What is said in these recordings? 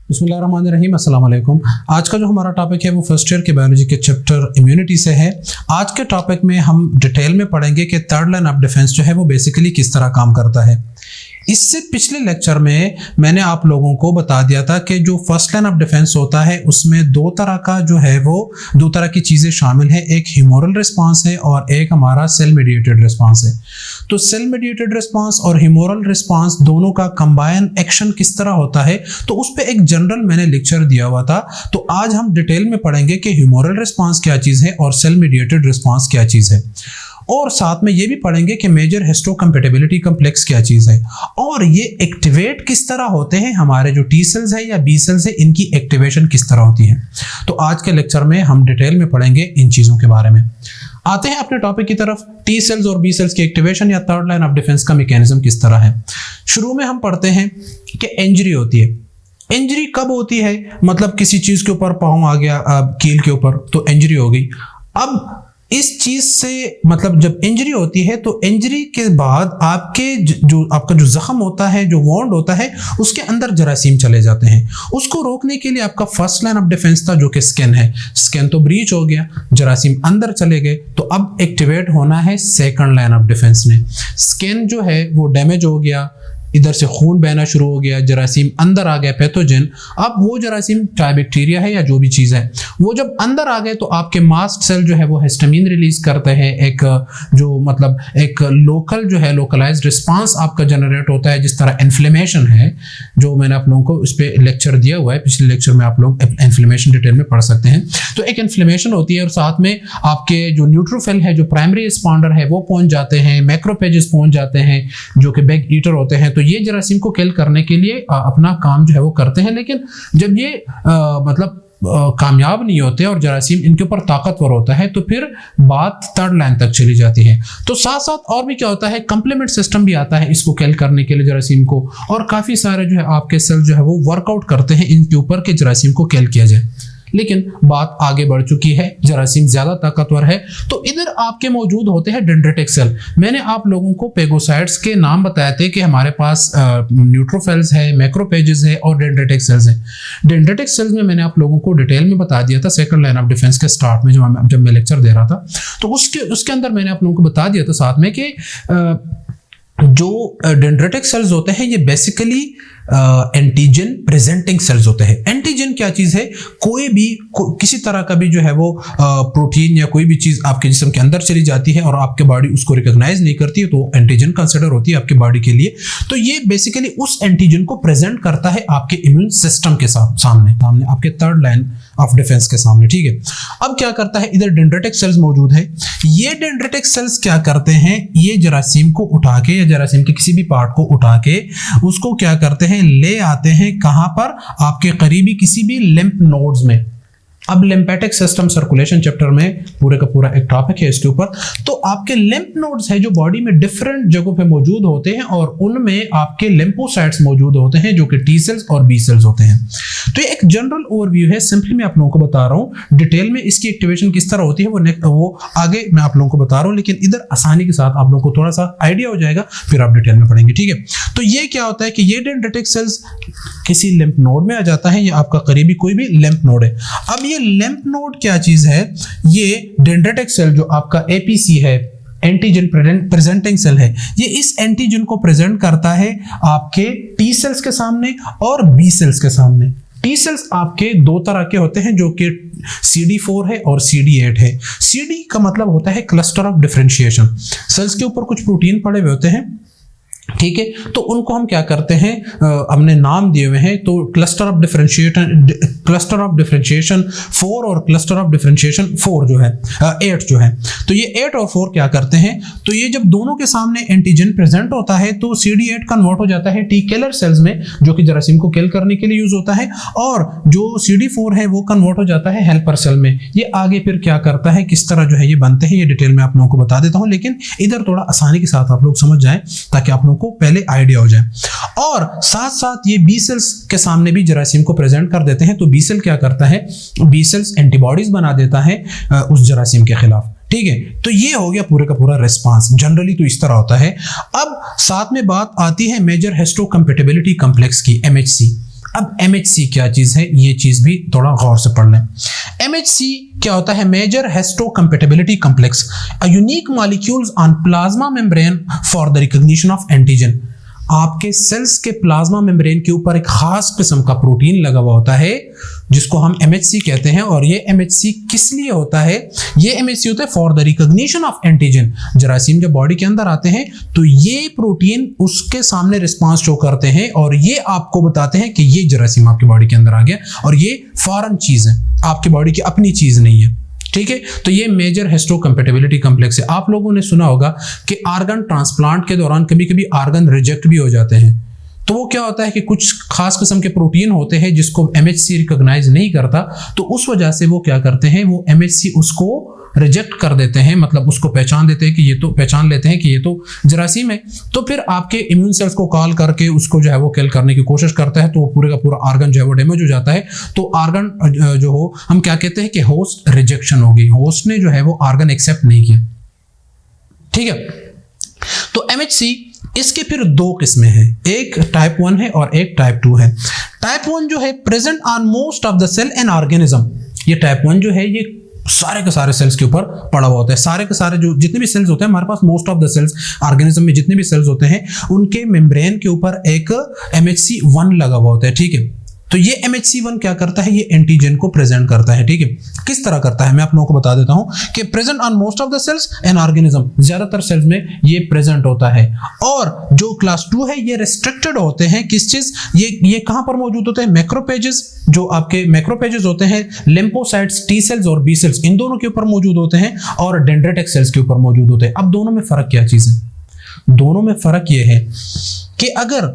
बिस्मिल्लाहिर्रहमानिर्रहीम, अस्सलाम वालेकुम। आज का जो हमारा टॉपिक है वो फर्स्ट ईयर के बायोलॉजी के चैप्टर इम्यूनिटी से है। आज के टॉपिक में हम डिटेल में पढ़ेंगे कि थर्ड लाइन ऑफ डिफेंस जो है वो बेसिकली किस तरह काम करता है। इससे पिछले लेक्चर में मैंने आप लोगों को बता दिया था कि जो फर्स्ट लाइन ऑफ डिफेंस होता है उसमें दो तरह की चीज़ें शामिल हैं। एक ह्यूमोरल रिस्पांस है और एक हमारा सेल मीडिएटेड रिस्पांस है। तो सेल मीडिएटेड रिस्पांस और ह्यूमोरल रिस्पांस दोनों का कंबाइन एक्शन किस तरह होता है, तो उस पर एक जनरल मैंने लेक्चर दिया हुआ था। तो आज हम डिटेल में पढ़ेंगे कि ह्यूमोरल रिस्पांस क्या चीज़ है और सेल मीडिएटेड रिस्पांस क्या चीज़ है, और साथ में ये भी पढ़ेंगे कि मेजर हिस्टोकम्पैटिबिलिटी कॉम्प्लेक्स क्या चीज़ है और ये एक्टिवेट किस तरह होते हैं। हमारे जो टी सेल्स है या बी सेल्स है इनकी एक्टिवेशन किस तरह होती है। तो आज के लेक्चर में हम डिटेल में पढ़ेंगे इन चीज़ों के बारे में। आते हैं अपने टॉपिक की तरफ। टी सेल्स और बी सेल्स की एक्टिवेशन या थर्ड लाइन ऑफ डिफेंस का मैकेनिज्म किस तरह है। शुरू में हम पढ़ते हैं कि इंजरी होती है। इंजरी कब होती है, मतलब किसी चीज़ के ऊपर पाँव आ गया कील के ऊपर तो इंजरी हो गई। अब इस चीज से मतलब जब इंजरी होती है तो इंजरी के बाद आपका जो जख्म होता है, जो वॉन्ड होता है, उसके अंदर जरासीम चले जाते हैं। उसको रोकने के लिए आपका फर्स्ट लाइन ऑफ डिफेंस था जो कि स्किन है। स्किन तो ब्रीच हो गया, जरासीम अंदर चले गए, तो अब एक्टिवेट होना है सेकंड लाइन ऑफ डिफेंस ने। स्किन जो है वो डैमेज हो गया, इधर से खून बहना शुरू हो गया, जरासीम अंदर आ गया, पैथोजन। अब वो जरासीम चाहे बैक्टीरिया है या जो भी चीज़ है, वो जब अंदर आ गए तो आपके मास्ट सेल जो है वो हिस्टामिन रिलीज करते हैं। एक लोकल जो है लोकलाइज्ड रिस्पांस आपका जनरेट होता है। जिस तरह इन्फ्लेमेशन है, जो मैंने आप लोगों को इस पर लेक्चर दिया हुआ है, पिछले लेक्चर में आप लोग इन्फ्लेमेशन डिटेल में पढ़ सकते हैं। तो एक इन्फ्लेमेशन होती है और साथ में आपके जो न्यूट्रोफिल है, जो प्राइमरी रिस्पॉन्डर है, वो पहुंच जाते हैं, मैक्रोफेजेस पहुंच जाते हैं जो कि बैक ईटर होते हैं। तो ये जरासीम को किल करने के लिए अपना काम जो है वो करते हैं, लेकिन जब ये कामयाब नहीं होते और जरासीम इनके ऊपर ताकतवर होता है तो फिर बात थर्ड लाइन तक चली जाती है। तो साथ साथ और भी क्या होता है, कंप्लीमेंट सिस्टम भी आता है इसको किल करने के लिए जरासीम को, और काफ़ी सारे जो है आपके सेल जो है वो वर्कआउट करते हैं इनके ऊपर के जरासीम को किल किया जाए। लेकिन बात आगे बढ़ चुकी है, जरासीम ज्यादा ताकतवर है, तो इधर आपके मौजूद होते हैं डेंड्रिटिक सेल। मैंने आप लोगों को पेगोसाइट्स के नाम बताए थे कि हमारे पास न्यूट्रोफिल्स है, मैक्रोफेजेस है और डेंड्रिटिक सेल्स है। डेंड्रिटिक सेल्स में मैंने आप लोगों को डिटेल में बता दिया था सेकंड लाइन ऑफ डिफेंस के स्टार्ट में, जब मैं लेक्चर दे रहा था। तो उसके अंदर मैंने आप लोगों को बता दिया था साथ में कि जो डेंड्रिटिक सेल्स होते हैं ये बेसिकली एंटीजन प्रेजेंटिंग सेल्स होते हैं। एंटीजन क्या चीज़ है, किसी तरह का भी जो है वो प्रोटीन या कोई भी चीज़ आपके जिस्म के अंदर चली जाती है और आपके बॉडी उसको रिकॉग्नाइज नहीं करती है तो एंटीजन कंसिडर होती है आपके बॉडी के लिए। तो ये बेसिकली उस एंटीजन को प्रेजेंट करता है आपके इम्यून सिस्टम के सामने आपके थर्ड लाइन ऑफ डिफेंस के सामने। ठीक है, अब क्या करता है, इधर डेंड्रिटिक सेल्स मौजूद है। ये डेंड्रिटिक सेल्स क्या करते हैं, ये जरासीम को उठा के या जरासीम के किसी भी पार्ट को उठा के उसको क्या करते हैं, ले आते हैं कहां पर, आपके करीबी किसी भी लिम्फ नोड्स में। अब लिम्फेटिक सिस्टम सर्कुलेशन चैप्टर में पूरे का पूरा एक टॉपिक है इसके ऊपर। तो आपके लिम्फ नोड्स है जो बॉडी में डिफरेंट जगहों पे मौजूद होते हैं और उनमें आपके लिम्फोसाइट्स मौजूद होते हैं जो कि टी सेल्स और बी सेल्स होते हैं। तो ये एक जनरल ओवरव्यू है, सिंपली मैं आप लोगों को बता रहा हूँ। डिटेल में इसकी एक्टिवेशन किस तरह होती है वो आगे मैं आप लोगों को बता रहा हूँ, लेकिन इधर आसानी के साथ आप लोगों को थोड़ा सा आइडिया हो जाएगा, फिर आप डिटेल में पढ़ेंगे। ठीक है, तो ये क्या होता है कि ये डेंड्रिटिक सेल्स किसी लिम्फ नोड में आ जाता है, या आपका करीबी कोई भी लिम्फ नोड है। अब ये लिम्फ नोड क्या चीज है, ये डेंड्रिटिक सेल जो आपका एपीसी है, एंटीजन प्रेजेंटिंग सेल है, ये इस एंटीजन को प्रेजेंट करता है आपके टी सेल्स के सामने और बी सेल्स के सामने। टी सेल्स आपके दो तरह के होते हैं जो कि CD4 है और CD8 है। CD का मतलब होता है क्लस्टर ऑफ डिफरेंशिएशन। सेल्स के ऊपर कुछ प्रोटीन पड़े हुए होते हैं, ठीक है, तो उनको हम क्या करते हैं, हमने नाम दिए हुए हैं। तो क्लस्टर ऑफ डिफरेंशिएशन 4 और क्लस्टर ऑफ डिफरेंशिएशन 4 जो है 8 जो है, तो ये 8 और 4 क्या करते हैं, तो ये जब दोनों के सामने एंटीजन प्रेजेंट होता है तो CD8 कन्वर्ट हो जाता है टी किलर सेल्स में, जो कि जरासीम को किल करने के लिए यूज होता है, और जो CD4 है वो कन्वर्ट हो जाता है हेल्पर सेल में। ये आगे फिर क्या करता है, किस तरह जो है ये बनते हैं, ये डिटेल में आप लोगों को बता देता हूँ, लेकिन इधर थोड़ा आसानी के साथ आप लोग समझ जाएं ताकि आप लोग को पहले आइडिया हो जाए। और साथ साथ ये बी सेल्स के सामने भी जरासीम को प्रेजेंट कर देते हैं। तो बी सेल क्या करता है, बी सेल्स एंटीबॉडीज बना देता है उस जरासीम के खिलाफ। ठीक है, तो ये हो गया पूरे का पूरा रिस्पांस। जनरली तो इस तरह होता है। अब साथ में बात आती है मेजर हिस्टोकम्पैटिबिलिटी कॉम्प्लेक्स की, MHC। अब MHC क्या चीज है, ये चीज भी थोड़ा गौर से पढ़ लें। MHC क्या होता है? Major histocompatibility complex, a unique molecules on plasma membrane for the recognition of antigen. आपके सेल्स के प्लाज्मा मेम्ब्रेन के ऊपर एक खास किस्म का प्रोटीन लगा हुआ होता है जिसको हम MHC कहते हैं। और ये MHC किस लिए होता है? ये MHC होता है for the recognition of antigen. जरासीम जब बॉडी के अंदर आते हैं तो ये प्रोटीन उसके सामने रिस्पांस शो करते हैं और ये आपको बताते हैं कि ये जरासीम आपकी बॉडी के अंदर आ गया और ये फॉरेन चीज है, आपकी बॉडी की अपनी चीज नहीं है। ठीक है, तो ये मेजर हिस्टोकम्पैटिबिलिटी कॉम्प्लेक्स है। आप लोगों ने सुना होगा कि ऑर्गन ट्रांसप्लांट के दौरान कभी कभी ऑर्गन रिजेक्ट भी हो जाते हैं। तो वो क्या होता है कि कुछ खास किस्म के प्रोटीन होते हैं जिसको MHC रिकॉग्नाइज नहीं करता, तो उस वजह से वो क्या करते हैं, वो MHC उसको रिजेक्ट कर देते हैं, मतलब उसको पहचान देते हैं कि ये तो पहचान लेते हैं कि ये तो जरासीम है। तो फिर आपके इम्यून सेल्स को कॉल करके उसको जो है वो किल करने की कोशिश करता है, तो वो पूरे का पूरा ऑर्गन जो है वो डैमेज हो जाता है। तो ऑर्गन जो हो, हम क्या कहते हैं कि होस्ट रिजेक्शन हो गई, होस्ट ने जो है वो ऑर्गन एक्सेप्ट नहीं किया। ठीक है, तो MHC इसके फिर दो किस्में हैं, एक टाइप 1 है और एक टाइप 2 है। टाइप 1 जो है present on most of the cell and organism. ये टाइप 1 जो है ये सारे के सारे सेल्स के ऊपर पड़ा हुआ होता है। सारे के सारे जो जितने भी सेल्स होते हैं हमारे पास, most of the cells organism में जितने भी सेल्स होते हैं उनके मेम्ब्रेन के ऊपर एक MHC1 लगा हुआ होता है। ठीक है, तो ये MHC1 क्या करता है, ये एंटीजन को प्रेजेंट करता है। ठीक है, किस तरह करता है मैं आप लोगों को बता देता हूं कि present on most of the cells and organism, ज्यादातर सेल्स में ये प्रेजेंट होता है। और जो क्लास 2 है ये रिस्ट्रिक्टेड होते हैं, किस चीज, ये कहां पर मौजूद होते हैं, मैक्रोपेजेस, जो आपके मैक्रोपेजेस होते हैं, लिम्फोसाइट्स, टी सेल्स और बी सेल्स, इन दोनों के ऊपर मौजूद होते हैं और डेंड्रिटिक सेल्स के ऊपर मौजूद होते हैं। अब दोनों में फर्क क्या चीज है? दोनों में फर्क ये है कि अगर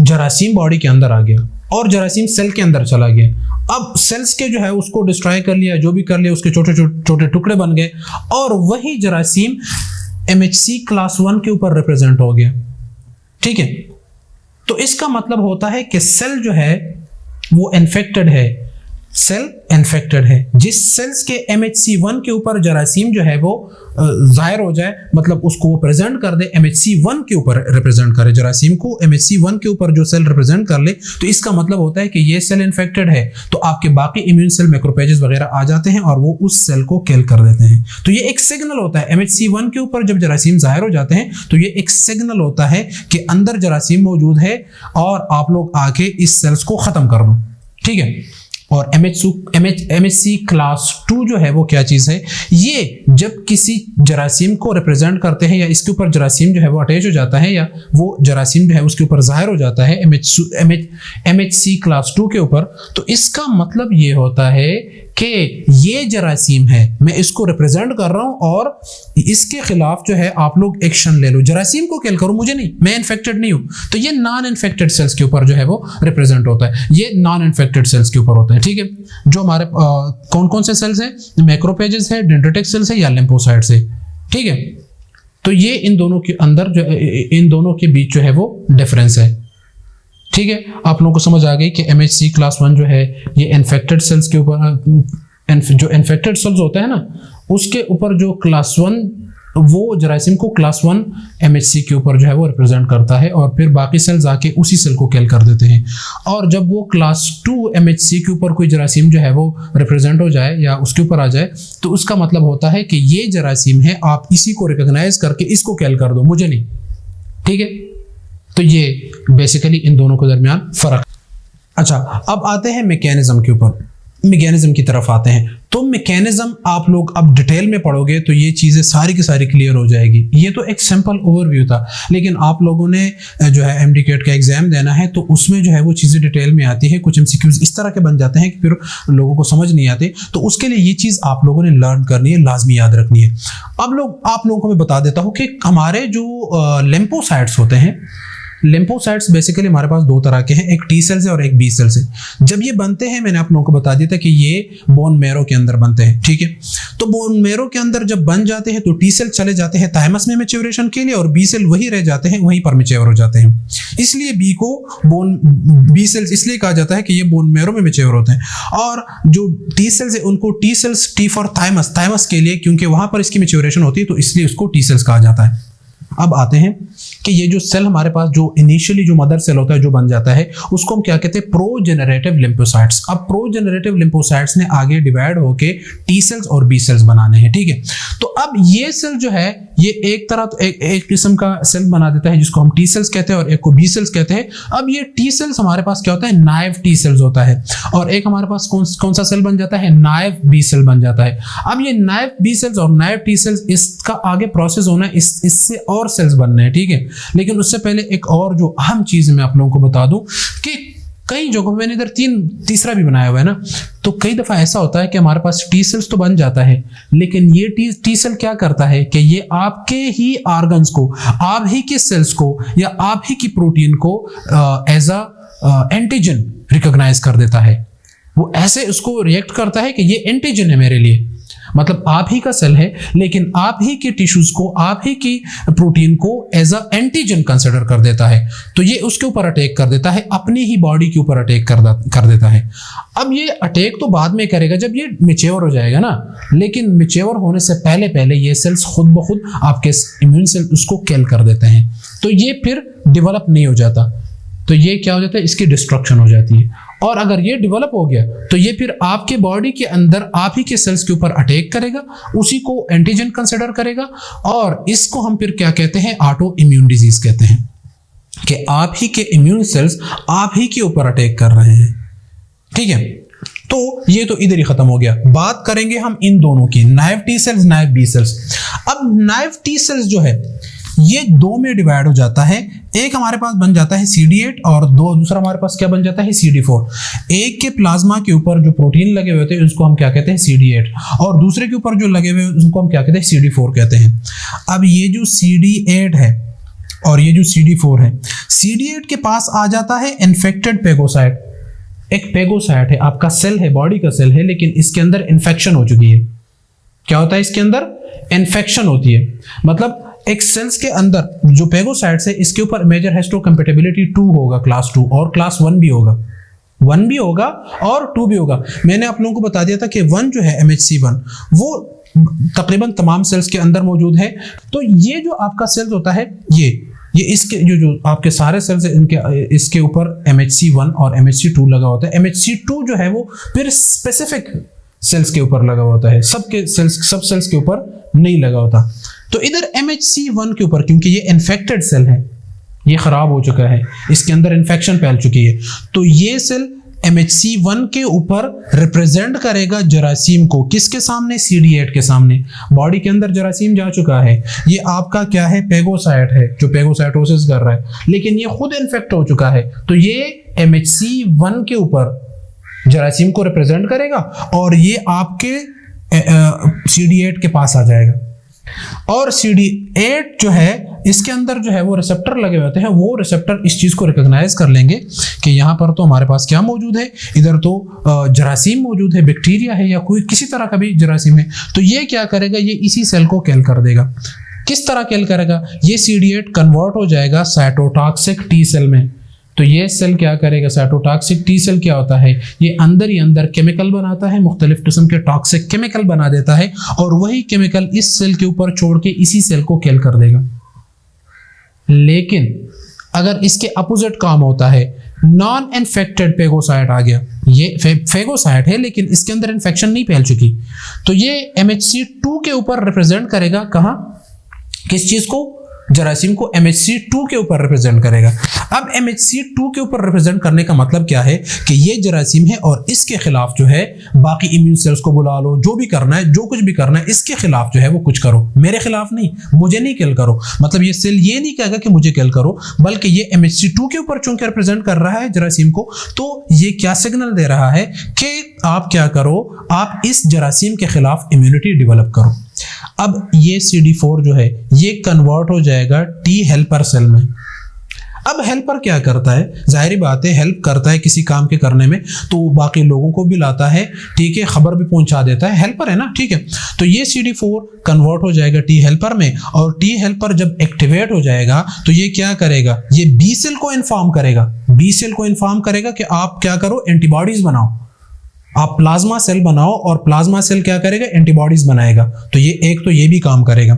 जरासीम बॉडी के अंदर आ गया और जरासीम सेल के अंदर चला गया, अब सेल्स के जो है उसको डिस्ट्रॉय कर लिया, जो भी कर लिया, उसके छोटे छोटे टुकड़े बन गए और वही जरासीम MHC क्लास 1 के ऊपर रिप्रेजेंट हो गया। ठीक है, तो इसका मतलब होता है कि सेल जो है वो इन्फेक्टेड है, सेल इन्फेक्टेड है। जिस सेल्स के MHC1 के ऊपर जरासीम जो है वो जाहिर हो जाए, मतलब उसको वो प्रेजेंट कर दे, MHC1 के ऊपर रिप्रेजेंट करे, जरासीम को MHC1 के ऊपर जो सेल रिप्रेजेंट कर ले, तो इसका मतलब होता है कि ये सेल इन्फेक्टेड है। तो आपके बाकी इम्यून सेल, मैक्रोपेजेस वगैरह आ जाते हैं और वो उस सेल को किल कर देते हैं। तो ये एक सिग्नल होता है, MHC1 के ऊपर जब जरासीम जाहिर हो जाते हैं तो ये एक सिग्नल होता है कि अंदर जरासीम मौजूद है और आप लोग आके इस सेल्स को खत्म कर दो। ठीक है, और MHC क्लास 2 जो है वो क्या चीज है, ये जब किसी जरासीम को रिप्रेजेंट करते हैं या इसके ऊपर जरासीम जो है वो अटैच हो जाता है या वो जरासीम जो है उसके ऊपर जाहिर हो जाता है MHC क्लास 2 के ऊपर, तो इसका मतलब ये होता है कि ये जरासीम है, मैं इसको रिप्रेजेंट कर रहा हूं और इसके खिलाफ जो है आप लोग एक्शन ले लो, जरासीम को किल करो, मुझे नहीं, मैं इन्फेक्टेड नहीं हूं। तो ये नॉन इन्फेक्टेड सेल्स के ऊपर जो है वो रिप्रेजेंट होता है, ये नॉन इन्फेक्टेड सेल्स के ऊपर होता है। ठीक है, जो हमारे कौन कौन से सेल्स हैं, मैक्रोपेजेस है, डेंड्रिटिक सेल्स है या लिम्फोसाइट्स है। ठीक है, तो ये इन दोनों के अंदर जो इन दोनों के बीच जो है वो डिफरेंस है। ठीक है, आप लोगों को समझ आ गई कि MHC क्लास 1 जो है ये इन्फेक्टेड सेल्स के ऊपर, जो इन्फेक्टेड सेल्स होता है ना उसके ऊपर जो क्लास 1, वो जरासीम को क्लास 1 MHC के ऊपर जो है वो रिप्रेजेंट करता है और फिर बाकी सेल्स आके उसी सेल को किल कर देते हैं। और जब वो क्लास 2 MHC के ऊपर कोई जरासीम जो है वो रिप्रेजेंट हो जाए या उसके ऊपर आ जाए, तो उसका मतलब होता है कि ये जरासीम है, आप इसी को रिकॉग्नाइज करके इसको किल कर दो, मुझे नहीं। ठीक है, तो ये बेसिकली इन दोनों के दरमियान फर्क। अच्छा, अब आते हैं मैकेनिज्म के ऊपर, मैकेनिज्म की तरफ आते हैं। तो मैकेनिज्म आप लोग अब डिटेल में पढ़ोगे तो ये चीज़ें सारी की सारी क्लियर हो जाएगी। ये तो एक सिंपल ओवरव्यू था, लेकिन आप लोगों ने जो है MDCAT का एग्जाम देना है तो उसमें जो है वो चीज़ें डिटेल में आती है। कुछ MCQs इस तरह के बन जाते हैं कि फिर लोगों को समझ नहीं आते, तो उसके लिए ये चीज़ आप लोगों ने लर्न करनी है, लाजमी याद रखनी है। अब आप लोगों को मैं बता देता हूँ कि हमारे जो लिम्फोसाइट्स होते हैं, लिम्फोसाइट्स बेसिकली हमारे पास दो तरह के हैं, एक टी सेल्स है और एक बी सेल्स है। जब ये बनते हैं, मैंने आप लोगों को बता दिया था कि ये बोन मैरो के अंदर बनते हैं। ठीक है, तो बोन मैरो के अंदर जब बन जाते हैं तो टी सेल चले जाते हैं थाइमस में मैच्योरेशन के लिए और बी सेल वही रह जाते हैं, वहीं पर मैच्योर हो जाते हैं। इसलिए बी को बी सेल्स इसलिए कहा जाता है कि ये बोन मैरो में मैच्योर होते हैं। और जो टी सेल्स है उनको T cells, T for thymus, thymus के लिए, क्योंकि वहां पर इसकी मैच्योरेशन होती है तो इसलिए उसको टी सेल्स कहा जाता है। अब आते हैं कि ये जो सेल हमारे पास जो इनिशियली जो मदर सेल होता है जो बन जाता है उसको हम क्या कहते हैं, प्रोजेनरेटिव लिम्फोसाइट्स। अब प्रोजेनरेटिव लिम्फोसाइट्स ने आगे डिवाइड होके टी सेल्स और बी सेल्स बनाने हैं, ठीक है। तो अब ये सेल जो है ये एक तरह तो एक किस्म का सेल बना देता है जिसको हम टी सेल्स कहते हैं और एक को बी सेल्स कहते हैं। अब ये टी सेल्स हमारे पास क्या होता है, नाइव टी सेल्स होता है, और एक हमारे पास कौन सा सेल बन जाता है, नाइव बी सेल बन जाता है। अब ये नाइव बी सेल्स और नाइव टी सेल्स इसका आगे प्रोसेस होना है, इससे और सेल्स बनने हैं, ठीक है। लेकिन उससे पहले एक और जो अहम चीज मैं आप लोगों को बता दूं कि कई जगहों मैंने इधर तीसरा भी बनाया हुआ है ना, तो कई दफा ऐसा होता है कि हमारे पास टी सेल्स तो बन जाता है, लेकिन ये टी सेल क्या करता है कि ये आपके ही ऑर्गन्स को, आप ही के सेल्स को या आप ही की प्रोटीन को एज अ एंटीजन रिकॉग्नाइज कर देता है। वो ऐसे उसको रिएक्ट करता है कि ये एंटीजन है मेरे लिए, मतलब आप ही का सेल है लेकिन आप ही के टिश्यूज को, आप ही की प्रोटीन को एज अ एंटीजन कंसिडर कर देता है। तो ये उसके ऊपर अटैक कर देता है, अपनी ही बॉडी के ऊपर अटैक कर देता है। अब ये अटैक तो बाद में करेगा जब ये मैच्योर हो जाएगा ना, लेकिन मैच्योर होने से पहले पहले ये सेल्स खुद ब खुद आपके इम्यून सेल उसको किल कर देते हैं, तो ये फिर डेवलप नहीं हो जाता। तो ये क्या हो जाता है, इसकी डिस्ट्रक्शन हो जाती है। और अगर ये डेवलप हो गया तो ये फिर आपके बॉडी के अंदर आप ही के सेल्स के ऊपर अटैक करेगा, उसी को एंटीजन कंसिडर करेगा, और इसको हम फिर क्या कहते हैं, ऑटो इम्यून डिजीज कहते हैं, कि आप ही के इम्यून सेल्स आप ही के ऊपर अटैक कर रहे हैं, ठीक है। तो ये तो इधर ही खत्म हो गया। बात करेंगे हम इन दोनों की, naive T cells, naive B cells. अब नाइव टी सेल्स जो है ये दो में डिवाइड हो जाता है, एक हमारे पास बन जाता है CD8 और दूसरा हमारे पास क्या बन जाता है, CD4। एक के प्लाज्मा के ऊपर जो प्रोटीन लगे हुए होते हैं उसको हम क्या कहते हैं, CD8, और दूसरे के ऊपर जो लगे हुए उसको हम क्या कहते हैं, CD4 कहते हैं। अब ये जो CD8 है और ये जो CD4 है, CD8 के पास आ जाता है इन्फेक्टेड पेगोसाइट। एक पेगोसाइट है, आपका सेल है, बॉडी का सेल है, लेकिन इसके अंदर इन्फेक्शन हो चुकी है। क्या होता है, इसके अंदर इन्फेक्शन होती है, मतलब एक सेल्स के अंदर जो पेगोसाइट्स है इसके ऊपर मेजर हिस्टोकम्पैटिबिलिटी 2 होगा, क्लास 2, और क्लास 1 भी होगा, 1 भी होगा और 2 भी होगा। मैंने आप लोगों को बता दिया था कि 1 जो है MHC1 वो तकरीबन तमाम सेल्स के अंदर मौजूद है। तो ये जो आपका सेल्स होता है ये इसके जो आपके सारे सेल्स है इनके इसके ऊपर MHC1 और MHC2 लगा होता है। MHC2 जो है वो फिर स्पेसिफिक सेल्स के ऊपर लगा होता है, सब सेल्स के ऊपर नहीं लगा होता। तो इधर MHC1 के ऊपर, क्योंकि ये इन्फेक्टेड सेल है, ये खराब हो चुका है, इसके अंदर इन्फेक्शन फैल चुकी है, तो ये सेल MHC1 के ऊपर रिप्रेजेंट करेगा जरासीम को। किसके सामने, CD8 के सामने। बॉडी के अंदर जरासीम जा चुका है, ये आपका क्या है, पेगोसाइट है जो पेगोसाइटोसिस कर रहा है, लेकिन ये खुद इन्फेक्ट हो चुका है, तो ये MHC1 के ऊपर जरासीम को रिप्रेजेंट करेगा और ये आपके CD8 के पास आ जाएगा। और CD8 जो है इसके अंदर जो है वो रिसेप्टर लगे होते हैं, वो रिसेप्टर इस चीज को रिकॉग्नाइज कर लेंगे कि यहाँ पर तो हमारे पास क्या मौजूद है, इधर तो जरासीम मौजूद है, बैक्टीरिया है या कोई किसी तरह का भी जरासीम है। तो ये क्या करेगा, ये इसी सेल को किल कर देगा। किस तरह किल करेगा, ये CD8 कन्वर्ट हो जाएगा साइटोटॉक्सिक टी सेल में। तो ये सेल क्या करेगा, साइटोटॉक्सिक टी सेल क्या होता है, ये अंदर ही अंदर केमिकल बनाता है, मुख्तलिफ किस्म के टॉक्सिक केमिकल बना देता है, और वही केमिकल इस सेल के ऊपर छोड़ के इसी सेल को किल कर देगा। लेकिन अगर इसके अपोजिट काम होता है, नॉन इन्फेक्टेड पेगोसाइट आ गया, ये फेगोसाइट है लेकिन इसके अंदर इन्फेक्शन नहीं फैल चुकी, तो ये MHC2 के ऊपर रिप्रेजेंट करेगा, कहां, किस चीज को, जरासीम को MHC2 के ऊपर रिप्रेजेंट करेगा। अब MHC2 के ऊपर रिप्रेजेंट करने का मतलब क्या है कि ये जरासीम है और इसके खिलाफ जो है बाकी इम्यून सेल्स को बुला लो, जो भी करना है, जो कुछ भी करना है, इसके खिलाफ जो है वो कुछ करो, मेरे खिलाफ नहीं, मुझे नहीं किल करो। मतलब ये सेल ये नहीं कहेगा कि मुझे किल करो, बल्कि ये MHC2 के ऊपर चूंकि रिप्रेजेंट कर रहा है जरासीम को, तो ये क्या सिग्नल दे रहा है कि आप क्या करो, आप इस जरासीम के खिलाफ इम्यूनिटी डेवलप करो। अब ये CD4 जो है ये कन्वर्ट हो जाएगा टी हेल्पर सेल में। अब हेल्पर क्या करता है, जाहिर बात है हेल्प करता है किसी काम के करने में, तो बाकी लोगों को भी लाता है, ठीक है, खबर भी पहुंचा देता है, हेल्पर है ना, ठीक है। तो ये CD4 कन्वर्ट हो जाएगा टी हेल्पर में, और टी हेल्पर जब एक्टिवेट हो जाएगा तो ये क्या करेगा, ये बी सेल को इन्फॉर्म करेगा, बी सेल को इन्फॉर्म करेगा कि आप क्या करो, एंटीबॉडीज बनाओ, आप प्लाज्मा सेल बनाओ, और प्लाज्मा सेल क्या करेगा, एंटीबॉडीज बनाएगा। तो ये एक तो ये भी काम करेगा।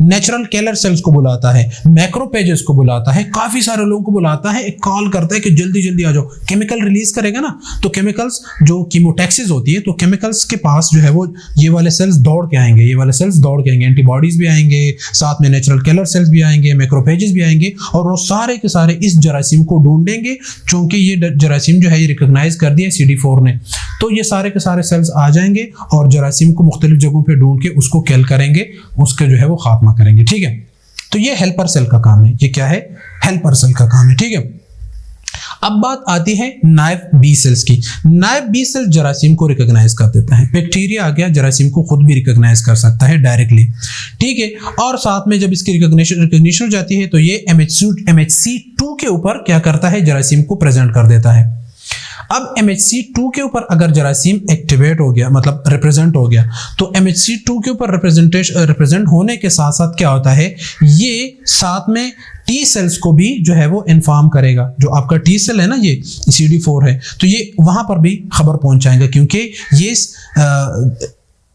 नेचुरल किलर सेल्स को बुलाता है, मैक्रोपेजेस को बुलाता है, काफी सारे लोगों को बुलाता है, एक कॉल करता है कि जल्दी जल्दी आ जाओ। केमिकल रिलीज करेगा ना, तो केमिकल्स जो कीमोटैक्सिस होती है, तो केमिकल्स के पास जो है वो ये वाले सेल्स दौड़ के आएंगे, ये वाले सेल्स दौड़ के आएंगे, एंटीबॉडीज भी आएंगे, साथ में नेचुरल किलर सेल्स भी आएंगे, मैक्रोपेजेस भी आएंगे, और वो सारे के सारे इस जरासीम को ढूंढेंगे। चूंकि ये जरासीम जो है ये रिकॉग्नाइज कर दिया CD4 ने, तो ये सारे के सारे सेल्स आ जाएंगे और जरासीम को मुख्तलिफ जगहों पे ढूंढ के उसको किल करेंगे, उसका जो है वो खात्मा करेंगे। ठीक है, तो ये हेल्पर सेल का काम है। ये क्या है? हेल्पर सेल का काम है। ठीक है, अब बात आती है नाइव बी सेल्स की। नाइव बी सेल जरासीम को रिकॉग्नाइज कर देता है। बैक्टीरिया आ गया, जरासीम को खुद भी रिकॉग्नाइज कर सकता है डायरेक्टली। ठीक है, और साथ में जब इसकी रिकॉग्निशन हो जाती है तो ये MHC2 के ऊपर क्या करता है? जरासीम को प्रेजेंट कर देता है। अब MHC2 के ऊपर अगर जरासीम एक्टिवेट हो गया, मतलब रिप्रेजेंट हो गया, तो MHC2 के ऊपर रिप्रेजेंट होने के साथ साथ क्या होता है? ये साथ में टी सेल्स को भी जो है वो इन्फॉर्म करेगा। जो आपका टी सेल है ना, ये CD4 है, तो ये वहां पर भी खबर पहुंचाएगा, क्योंकि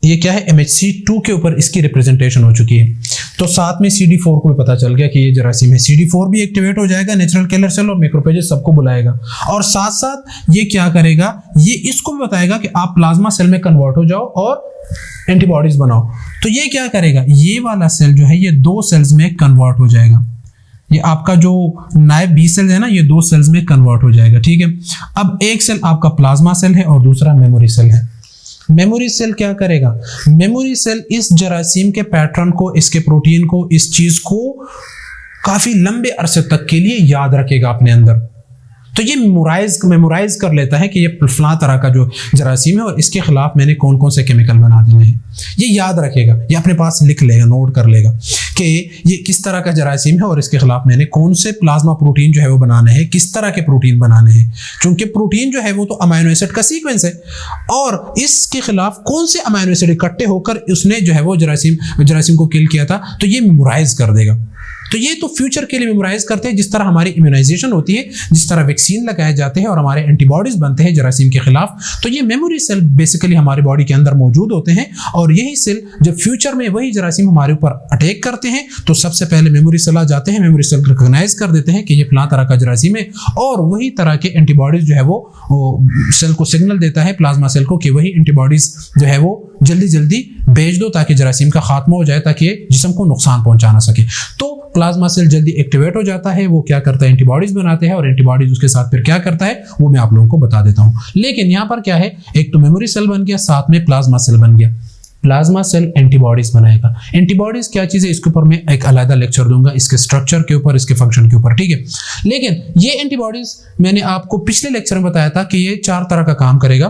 ये क्या है? MHC2 के ऊपर इसकी रिप्रेजेंटेशन हो चुकी है। तो साथ में CD4 को भी पता चल गया कि ये जरासीम है। CD4 भी एक्टिवेट हो जाएगा, नेचुरल किलर सेल और मैक्रोफेजेस सबको बुलाएगा, और साथ साथ ये क्या करेगा? ये इसको भी बताएगा कि आप प्लाज्मा सेल में कन्वर्ट हो जाओ और एंटीबॉडीज बनाओ। तो ये क्या करेगा? ये वाला सेल जो है ये 2 सेल्स में कन्वर्ट हो जाएगा। ये आपका जो नाइव बी सेल है ना, ये 2 सेल्स में कन्वर्ट हो जाएगा। ठीक है, अब एक सेल आपका प्लाज्मा सेल है और दूसरा मेमोरी सेल है। मेमोरी सेल क्या करेगा? मेमोरी सेल इस जरासीम के पैटर्न को, इसके प्रोटीन को, इस चीज को काफी लंबे अरसे तक के लिए याद रखेगा अपने अंदर। तो ये मेमोराइज कर लेता है कि ये फलां तरह का जो जरासीम है और इसके खिलाफ मैंने कौन कौन से केमिकल बना देने हैं। ये याद रखेगा, ये अपने पास लिख लेगा, नोट कर लेगा कि ये किस तरह का जरासीम है और इसके खिलाफ मैंने कौन से प्लाज्मा प्रोटीन जो है वो बनाने हैं, किस तरह के प्रोटीन बनाने हैं। क्योंकि प्रोटीन जो है वो तो अमाइनो एसिड का सीक्वेंस है, और इसके खिलाफ कौन से अमाइनो एसिड इकट्ठे होकर उसने जो है वो जरासीम को किल किया था, तो ये मेमोराइज कर देगा। तो ये तो फ्यूचर के लिए मेमोराइज करते हैं, जिस तरह हमारी इम्यूनाइजेशन होती है, जिस तरह वैक्सीन लगाए जाते हैं और हमारे एंटीबॉडीज बनते हैं जरासीम के खिलाफ। तो ये मेमोरी सेल बेसिकली हमारी बॉडी के अंदर मौजूद होते हैं, और यही सेल जब फ्यूचर में वही जरासीम हमारे ऊपर अटैक करते हैं तो सबसे पहले मेमोरी सेल आ जाते हैं। मेमोरी सेल रिकॉग्नाइज कर देते हैं कि ये फलां तरह का जरासीम है, और वही तरह के एंटीबॉडीज जो है वो सेल को सिग्नल देता है, प्लाज्मा सेल को, कि वही एंटीबॉडीज जो है वो जल्दी जल्दी भेज दो ताकि जरासीम का खात्मा हो जाए, ताकि जिस्म को नुकसान पहुंचा ना सके। तो प्लाज्मा सेल जल्दी एक्टिवेट हो जाता है, वो क्या करता है? एंटीबॉडीज बनाते हैं, और एंटीबॉडीज उसके साथ फिर क्या करता है वो मैं आप लोगों को बता देता हूं। लेकिन यहां पर क्या है? एक तो मेमोरी सेल बन गया, साथ में प्लाज्मा सेल बन गया। प्लाज्मा सेल एंटीबॉडीज बनाएगा। एंटीबॉडीज क्या चीज है? इसके ऊपर मैं एक अलग लेक्चर दूंगा, इसके स्ट्रक्चर के ऊपर, इसके फंक्शन के ऊपर। ठीक है, लेकिन ये एंटीबॉडीज मैंने आपको पिछले लेक्चर में बताया था कि ये 4 तरह का काम करेगा।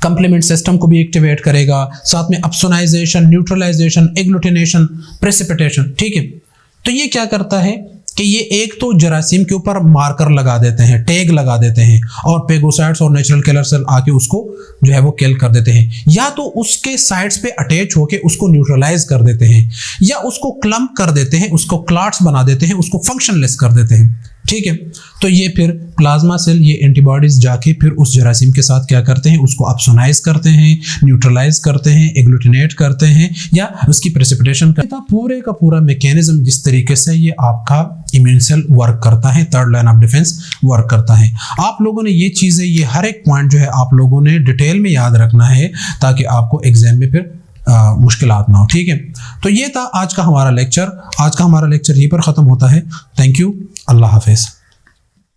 कंप्लीमेंट सिस्टम को भी एक्टिवेट करेगा, साथ में अपसोनाइजेशन, न्यूट्रलाइजेशन, एग्लूटिनेशन, प्रेसिपिटेशन। ठीक है, तो ये क्या करता है कि ये एक तो जरासीम के ऊपर मार्कर लगा देते हैं, टैग लगा देते हैं, और पेगोसाइट्स और नेचुरल किलर सेल आके उसको जो है वो किल कर देते हैं, या तो उसके साइड्स पे अटैच होके उसको न्यूट्रलाइज कर देते हैं, या उसको क्लम्प कर देते हैं, उसको क्लॉट्स बना देते हैं, उसको फंक्शनलेस कर देते हैं। ठीक है, तो ये फिर प्लाज्मा सेल, ये एंटीबॉडीज जाके फिर उस जरासीम के साथ क्या करते हैं? उसको अपसोनाइज करते हैं, न्यूट्रलाइज करते हैं, एग्लूटिनेट करते हैं, या उसकी प्रेसिपिटेशन करते हैं। पूरे का पूरा मैकेनिज्म जिस तरीके से ये आपका इम्यून सेल वर्क करता है, third line of defence work करता है। आप लोगों ने ये चीजें, ये हर एक पॉइंट जो है आप लोगों ने डिटेल में याद रखना है, ताकि आपको एग्जाम में फिर मुश्किलात ना हो। ठीक है, तो ये था आज का हमारा लेक्चर। आज का हमारा लेक्चर यहीं पर ख़त्म होता है। थैंक यू, अल्लाह हाफिज़।